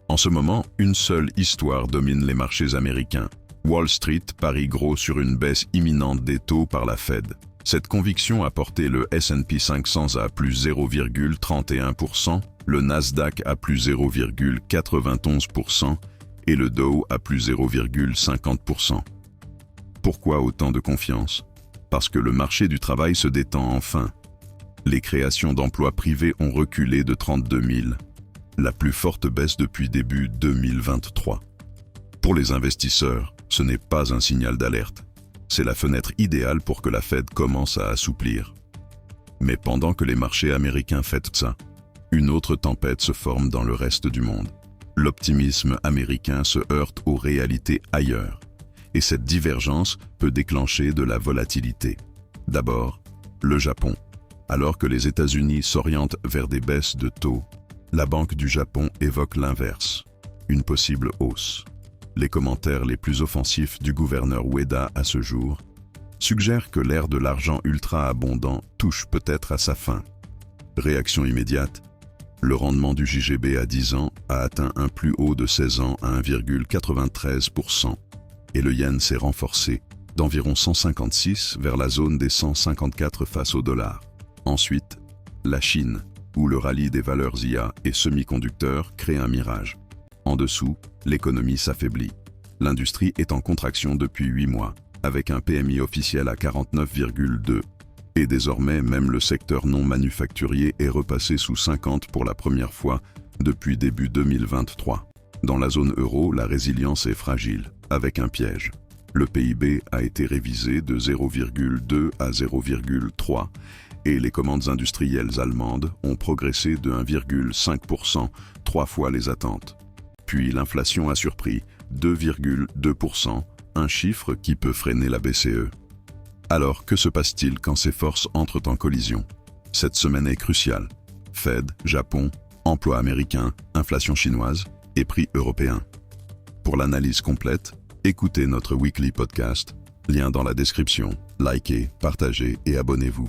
En ce moment, une seule histoire domine les marchés américains. Wall Street parie gros sur une baisse imminente des taux par la Fed. Cette conviction a porté le S&P 500 à plus 0,31%, le Nasdaq à plus 0,91% et le Dow à plus 0,50%. Pourquoi autant de confiance? Parce que le marché du travail se détend enfin. Les créations d'emplois privés ont reculé de 32 000, la plus forte baisse depuis début 2023. Pour les investisseurs, ce n'est pas un signal d'alerte. C'est la fenêtre idéale pour que la Fed commence à assouplir. Mais pendant que les marchés américains fêtent ça, une autre tempête se forme dans le reste du monde. L'optimisme américain se heurte aux réalités ailleurs. Et cette divergence peut déclencher de la volatilité. D'abord, le Japon. Alors que les États-Unis s'orientent vers des baisses de taux, la Banque du Japon évoque l'inverse, une possible hausse. Les commentaires les plus offensifs du gouverneur Ueda à ce jour suggèrent que l'ère de l'argent ultra-abondant touche peut-être à sa fin. Réaction immédiate, le rendement du JGB à 10 ans a atteint un plus haut de 16 ans à 1,93%. Et le yen s'est renforcé d'environ 156 vers la zone des 154 face au dollar. Ensuite, la Chine, où le rallye des valeurs IA et semi-conducteurs crée un mirage. En dessous, l'économie s'affaiblit. L'industrie est en contraction depuis 8 mois, avec un PMI officiel à 49,2. Et désormais, même le secteur non manufacturier est repassé sous 50 pour la première fois depuis début 2023. Dans la zone euro, la résilience est fragile, avec un piège. Le PIB a été révisé de 0,2 à 0,3 et les commandes industrielles allemandes ont progressé de 1,5%, 3 fois les attentes. Puis l'inflation a surpris, 2,2%, un chiffre qui peut freiner la BCE. Alors, que se passe-t-il quand ces forces entrent en collision? Cette semaine est cruciale. Fed, Japon, emploi américain, inflation chinoise et prix européen. Pour l'analyse complète, écoutez notre weekly podcast, lien dans la description. Likez, partagez et abonnez-vous.